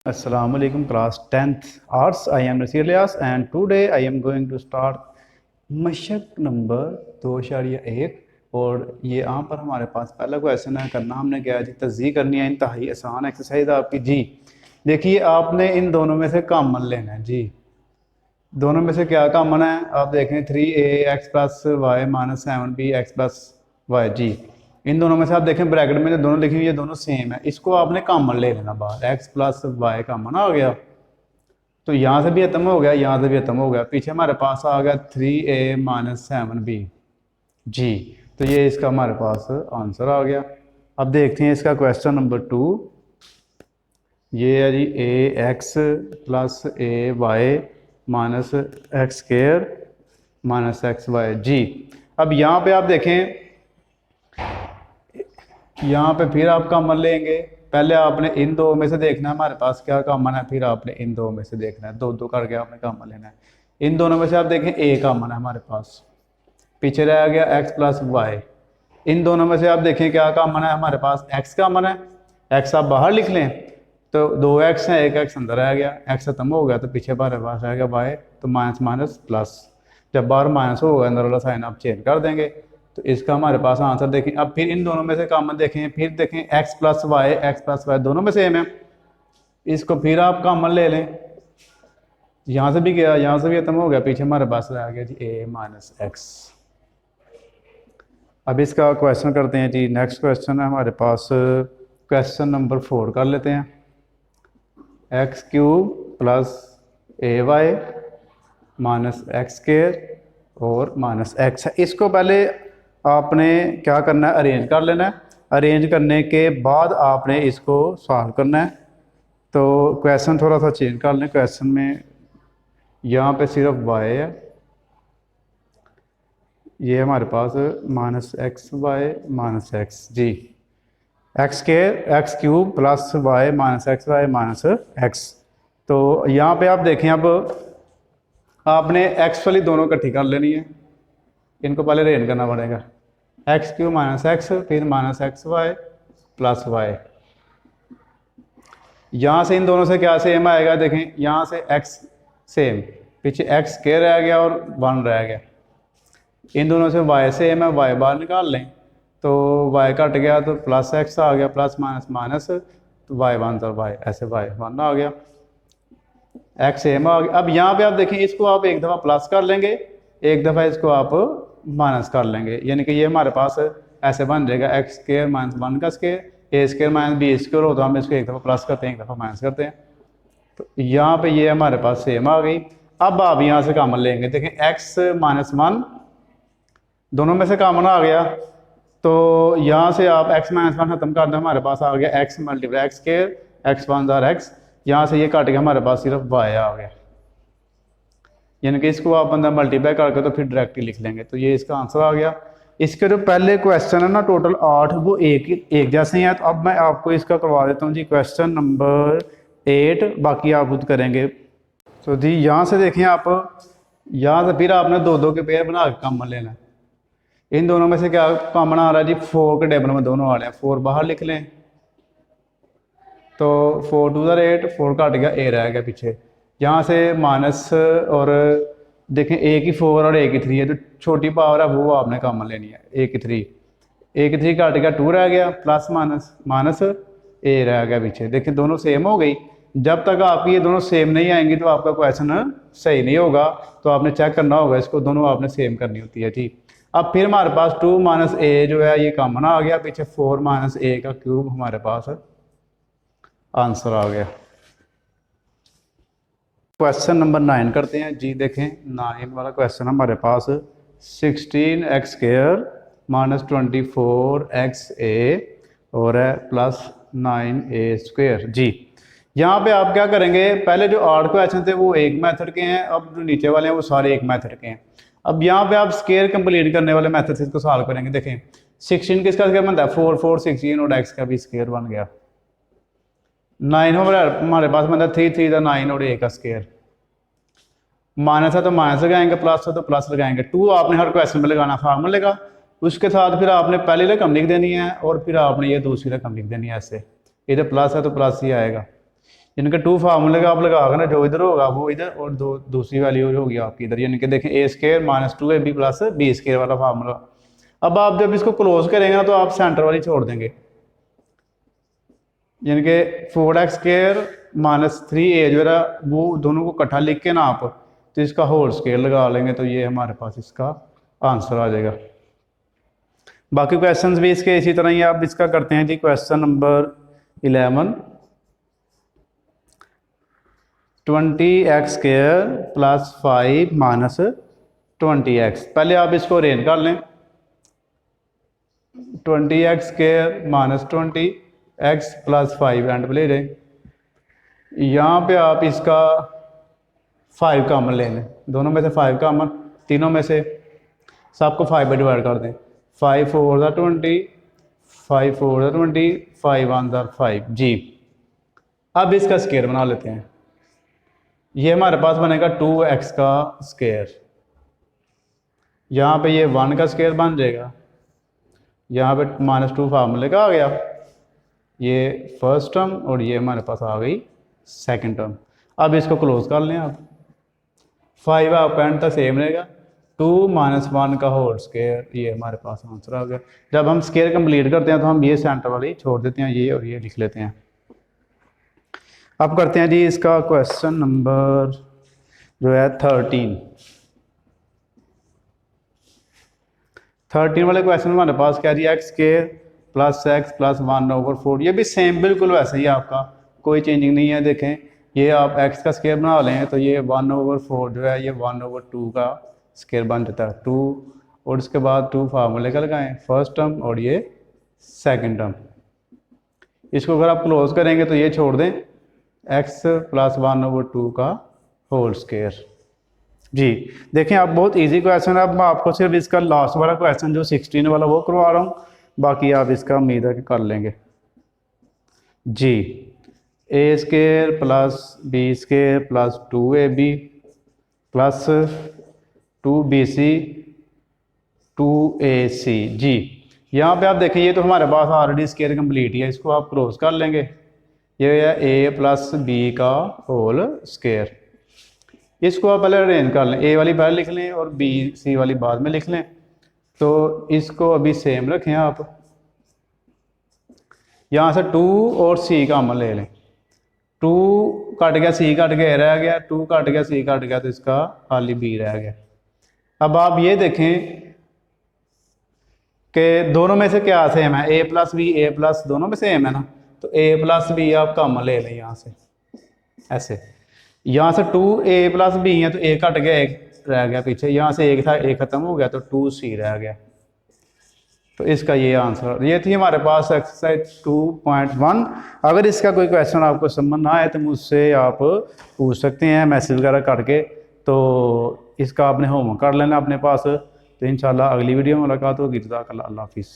Assalamu alaikum class 10th arts. I am Nasir Lias and today I am going to start मशक number 2.1 और ये यहाँ पर हमारे पास पहला क्वेश्चन है। करना हमने क्या है जी, तज़ीह करनी है। इंतहाई आसान एक्सरसाइज आपकी जी। देखिए आपने इन दोनों में से कॉमन लेना है जी। दोनों में से क्या कॉमन है आप देखें, 3a x plus y minus 7b x plus y जी। इन दोनों में से आप देखें ब्रैकेट में जो दोनों लिखी हुई है दोनों सेम है, इसको आपने कॉमन ले लेना बाहर। x प्लस वाई कॉमन आ गया तो यहाँ से भी खत्म हो गया, यहाँ से भी खत्म हो गया। पीछे हमारे पास आ गया 3a माइनस 7b जी। तो ये इसका हमारे पास आंसर आ गया। अब देखते हैं इसका क्वेश्चन नंबर 2। ये है जी ax plus ay minus x square minus x y जी। अब यहाँ पे आप देखें, यहाँ पे फिर आप कॉमन लेंगे। पहले आपने इन दो में से देखना है हमारे पास क्या कॉमन है, फिर आपने इन दो में से देखना है, दो दो करके आपने कॉमन लेना है। इन दोनों में से आप देखें ए कॉमन है हमारे पास, पीछे रह गया एक्स प्लस वाई। इन दोनों में से आप देखें क्या कॉमन है हमारे पास, एक्स कॉमन है। एक्स आप बाहर लिख लें तो 2x है, एक एक्स अंदर रह गया, एक्स खत्म हो गया तो पीछे हमारे पास रह गया वाई। तो माइनस माइनस प्लस, जब बाहर माइनस होगा अंदर वाला साइन आप चेंज कर देंगे तो इसका हमारे पास आंसर देखें। अब फिर इन दोनों में से कॉमन देखें, फिर देखें एक्स प्लस वाई दोनों में सेम है, इसको फिर आप कॉमन ले लें। यहाँ से भी गया, यहाँ से भी खत्म हो गया, पीछे हमारे पास रह गया जी ए माइनस एक्स। अब इसका क्वेश्चन करते हैं जी। नेक्स्ट क्वेश्चन है हमारे पास, क्वेश्चन नंबर 4 कर लेते हैं। एक्स क्यूब प्लस ए वाई माइनस एक्स स्क्वायर और माइनस एक्स है। इसको पहले आपने क्या करना है, अरेंज कर लेना है। अरेंज करने के बाद आपने इसको सॉल्व करना है। तो क्वेश्चन थोड़ा सा चेंज कर लें। क्वेश्चन में यहाँ पे सिर्फ वाई है, ये हमारे पास minus x y minus x जी। X square x cube plus y minus minus x. तो यहाँ पे आप देखें, अब आपने एक्स वाली दोनों इकट्ठी कर लेनी है, इनको पहले अरेंज करना पड़ेगा। एक्स क्यूब माइनस एक्स फिर minus x y plus y. यहाँ से इन दोनों से क्या सेम आएगा, देखें यहाँ से एक्स सेम, पीछे एक्स स्क्वायर रह गया और 1 रह गया। इन दोनों से वाई सेम है, वाई बाहर निकाल लें तो y कट गया तो प्लस एक्स आ गया, प्लस माइनस माइनस तो वाई 1 और वाई ऐसे वाई 1 आ गया, एक्स सेम आ गया। अब यहाँ पे आप देखें, इसको आप एक दफ़ा प्लस कर लेंगे, एक दफ़ा इसको आप माइनस कर लेंगे, यानी कि ये हमारे पास ऐसे बन जाएगा एक्स स्क्वायर माइनस 1 का स्क्वायर, ए स्क्वायर माइनस बी स्क्वायर हो तो हम इसको एक दफ़ा प्लस करते हैं एक दफ़ा माइनस करते हैं। तो यहाँ पे ये हमारे पास सेम आ गई। अब आप यहाँ से कॉमन लेंगे, देखें एक्स माइनस 1 दोनों में से कॉमन आ गया तो यहाँ से आप x माइनस 1 खत्म कर दें, हमारे पास आ गया x multiply x square, x 1 और x। यहाँ से ये कट गया, हमारे पास सिर्फ y आ गया, यानी कि इसको आप अंदर मल्टीप्लाई करके तो फिर डायरेक्टली लिख लेंगे। तो ये इसका आंसर आ गया। इसके जो पहले क्वेश्चन है ना टोटल 8, वो एक जैसे ही है। तो अब मैं आपको इसका करवा देता हूँ जी, क्वेश्चन नंबर 8, बाकी आप खुद करेंगे। तो जी यहाँ से देखें आप, यहाँ से फिर आपने दो दो के पेयर बना के कॉमन लेना है। इन दोनों में से क्या कॉमन आ रहा है जी, 4 के टेबल में दोनों आ रहे हैं, 4 बाहर लिख लें तो 4 2 8, 4 कट गया, ए रह गया पीछे। यहाँ से माइनस और देखें ए की 4 और ए की 3 है, तो छोटी पावर है वो आपने कॉमन लेनी है, ए की 3 कट गया, 2 रह गया, प्लस माइनस माइनस ए रह गया पीछे। देखें दोनों सेम हो गई। जब तक आपकी ये दोनों सेम नहीं आएंगी तो आपका क्वेश्चन सही नहीं होगा। तो आपने चेक करना होगा, इसको दोनों आपने सेम करनी होती है जी। अब फिर हमारे पास 2 माइनस ए जो है ये कॉमन आ गया, पीछे 4 माइनस ए का क्यूब हमारे पास आंसर आ गया। क्वेश्चन नंबर 9 करते हैं जी। देखें 9 वाला क्वेश्चन हमारे पास 16x स्क्वायर माइनस 24x ए और है प्लस 9a स्क्वायर जी। यहाँ पे आप क्या करेंगे, पहले जो 8 क्वेश्चन थे वो एक मेथड के हैं, अब जो नीचे वाले हैं वो सारे एक मेथड के हैं। अब यहाँ पे आप स्केयर कंप्लीट करने वाले मेथड से इसको सॉल्व करेंगे। देखें 16 किसका स्केयर बनता है, 4 4 16 और x का भी स्केयर बन गया। 9 हमारे पास बनता है 3 3 9 और a का स्केयर। माइनस है तो माइनस लगाएंगे, प्लस है तो प्लस लगाएंगे। 2 आपने हर क्वेश्चन में लगाना फार्मूले का, उसके साथ फिर आपने पहली रकम लिख देनी है और फिर आपने ये दूसरी रकम लिख देनी है ऐसे। इधर प्लस है तो प्लस ही आएगा, इनके टू फार्मूले का आप लगाओगे ना, जो इधर होगा वो इधर और दो दूसरी वैल्यू होगी आपकी इधर, यानी कि देखें a square minus 2ab plus b square वाला फार्मूला। अब आप जब इसको क्लोज करेंगे ना तो आप सेंटर वाली छोड़ देंगे, यानी कि 4x स्केयर माइनस 3a जो है वो दोनों को इकट्ठा लिख के ना आप तो इसका होल स्केयर लगा लेंगे तो ये हमारे पास इसका आंसर आ जाएगा। बाकी क्वेश्चंस भी इसके इसी तरह ही आप इसका करते हैं जी। Question number 11, 20x square plus 5 minus 20x। पहले आप इसको अरेंज कर लें, 20x square minus 20x plus 5 and पे ले लें। यहाँ पे आप इसका 5 कॉमन ले लें, दोनों में से 5 कॉमन, तीनों में से सबको 5 पे डिवाइड कर दें। 5 4 20, 5 4 20, 5 1 5 जी। अब इसका स्केयर बना लेते हैं। ये हमारे पास बनेगा 2x का स्केयर, यहाँ पे ये 1 का स्केयर बन जाएगा, यहाँ पे -2 फार्मूले का आ गया, ये फर्स्ट टर्म और ये हमारे पास आ गई सेकंड टर्म। अब इसको क्लोज कर लें आप, 5 आपका एंड तक सेम रहेगा, 2 माइनस 1 का होल स्केयर, ये हमारे पास आंसर आ गया। जब हम स्केयर कंप्लीट करते हैं तो हम ये सेंटर वाली छोड़ देते हैं, ये और ये लिख लेते हैं। अब करते हैं जी इसका क्वेश्चन नंबर जो है 13 वाले क्वेश्चन हमारे पास क्या जी, x square plus x plus 1/4। ये भी सेम बिल्कुल वैसे ही आपका, कोई चेंजिंग नहीं है। देखें ये आप x का स्केयर बना लें तो ये 1/4 जो है ये 1/2 का स्केयर बन जाता है, 2 और इसके बाद 2 फार्मूले का लगाएं, फर्स्ट टर्म और ये सेकंड टर्म। इसको अगर आप क्लोज करेंगे तो ये छोड़ दें, x प्लस 1/2 का होल स्केयर जी। देखें आप बहुत इजी क्वेश्चन है। अब मैं आपको सिर्फ इसका लास्ट वाला क्वेश्चन जो 16 वाला वो करवा रहा हूँ, बाकी आप इसका उम्मीद है कि कर लेंगे जी। a square plus b square plus 2ab plus 2bc 2ac जी। यहाँ पे आप देखें ये तो हमारे पास ऑलरेडी स्केयर कंप्लीट है, इसको आप क्लोज कर लेंगे। ये है a प्लस b का होल स्केयर, इसको आप पहले अरेंज कर लें, a वाली पहले लिख लें और b c वाली बाद में लिख लें। तो इसको अभी सेम रखें आप, यहाँ से 2 और c का कॉमन ले लें, 2 कट गया c कट गया रह गया, 2 कट गया c कट गया तो इसका खाली b रह गया। अब आप ये देखें कि दोनों में से क्या सेम है, a plus b a plus दोनों में सेम है ना, तो a प्लस b आप कॉमन ले लें यहाँ से ऐसे। यहाँ से 2a प्लस b है तो a कट गया, एक रह गया पीछे, यहाँ से एक था a खत्म हो गया तो 2c रह गया। तो इसका ये आंसर, ये थी हमारे पास एक्सरसाइज 2.1। अगर इसका कोई क्वेश्चन आपको समझ ना आए तो मुझसे आप पूछ सकते हैं मैसेज वगैरह करके, तो इसका आपने होमवर्क कर लेना अपने पास। तो इंशाल्लाह अगली वीडियो में मुलाकात होगी। जज़ाकल्लाह, अल्लाह हाफिज़।